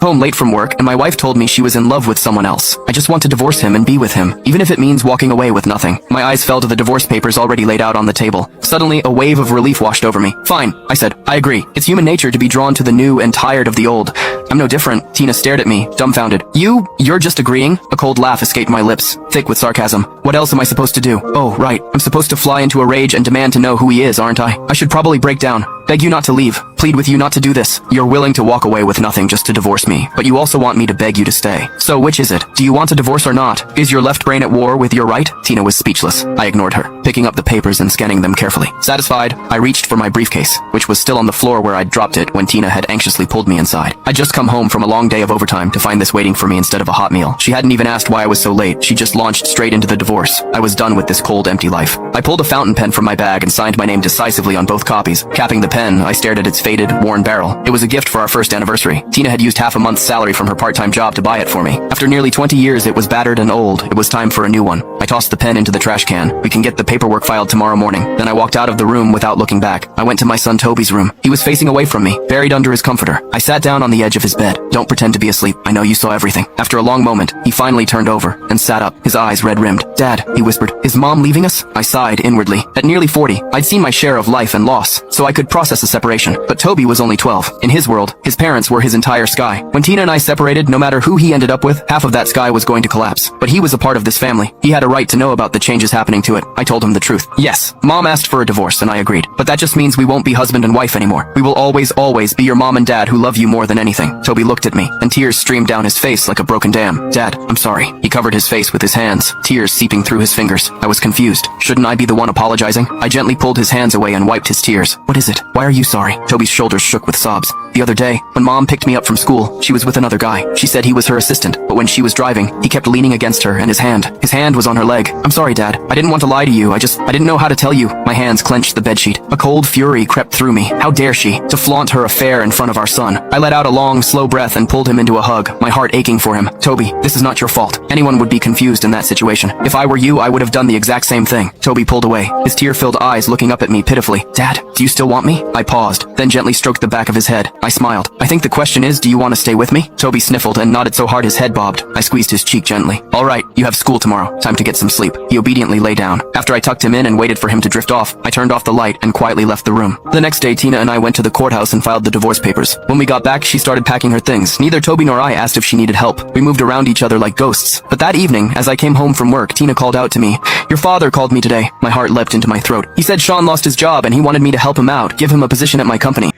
home late from work and my wife told me she was in love with someone else. I just want to divorce him and be with him, even if it means walking away with nothing. My eyes fell to the divorce papers already laid out on the table. Suddenly, a wave of relief washed over me. Fine, I said. I agree. It's human nature to be drawn to the new and tired of the old. I'm no different. Tina stared at me, dumbfounded. You're just agreeing? A cold laugh escaped my lips, thick with sarcasm. What else am I supposed to do? Oh, right. I'm supposed to fly into a rage and demand to know who he is, aren't I? I should probably break down. Beg you not to leave. Plead with you not to do this. You're willing to walk away with nothing just to divorce me, but you also want me to beg you to stay. So which is it? Do you want a divorce or not? Is your left brain at war with your right? Tina was speechless. I ignored her, picking up the papers and scanning them carefully. Satisfied, I reached for my briefcase, which was still on the floor where I'd dropped it when Tina had anxiously pulled me inside. I'd just come home from a long day of overtime to find this waiting for me instead of a hot meal. She hadn't even asked why I was so late. She just launched straight into the divorce. I was done with this cold, empty life. I pulled a fountain pen from my bag and signed my name decisively on both copies. Capping the pen, I stared at its faded, worn barrel. It was a gift for our first anniversary. Tina had used half a month's salary from her part-time job to buy it for me. After nearly 20 years, it was battered and old. It was time for a new one. I tossed the pen into the trash can. We can get the paperwork filed tomorrow morning. Then I walked out of the room without looking back. I went to my son Toby's room. He was facing away from me, buried under his comforter. I sat down on the edge of his bed. Don't pretend to be asleep. I know you saw everything. After a long moment, he finally turned over and sat up, his eyes red-rimmed. Dad, he whispered, is Mom leaving us? I sighed inwardly. At nearly 40, I'd seen my share of life and loss, so I could process a separation. But Toby was only 12. In his world, his parents were his entire sky. When Tina and I separated, no matter who he ended up with, half of that sky was going to collapse. But he was a part of this family. He had a right to know about the changes happening to it. I told him the truth. Yes, Mom asked for a divorce and I agreed. But that just means we won't be husband and wife anymore. We will always be your mom and dad who love you more than anything. Toby looked at me, and tears streamed down his face like a broken dam. Dad, I'm sorry. He covered his face with his hands, tears seeping through his fingers. I was confused. Shouldn't I be the one apologizing? I gently pulled his hands away and wiped his tears. What is it? Why are you sorry? Toby's shoulders shook with sobs. The other day, when Mom picked me up from school, she was with another guy. She said he was her assistant, but when she was driving, he kept leaning against her and his hand was on her leg. I'm sorry, Dad. I didn't want to lie to you. I didn't know how to tell you. My hands clenched the bedsheet. A cold fury crept through me. How dare she, to flaunt her affair in front of our son. I let out a long, slow breath and pulled him into a hug, my heart aching for him. Toby, this is not your fault. Anyone would be confused in that situation. If I were you, I would have done the exact same thing. Toby pulled away, his tear-filled eyes looking up at me pitifully. Dad, do you still want me? I paused, then gently stroked the back of his head. I smiled. I think the question is, do you want to stay with me? Toby sniffled and nodded so hard his head bobbed. I squeezed his cheek gently. All right, you have school tomorrow. Time to get some sleep. He obediently lay down. After I tucked him in and waited for him to drift off, I turned off the light and quietly left the room. The next day, Tina and I went to the courthouse and filed the divorce papers. When we got back, she started packing her things. Neither Toby nor I asked if she needed help. We moved around each other like ghosts. But that evening, as I came home from work, Tina called out to me. Your father called me today. My heart leapt into my throat. He said Sean lost his job and he wanted me to help him out, give him a position at my company.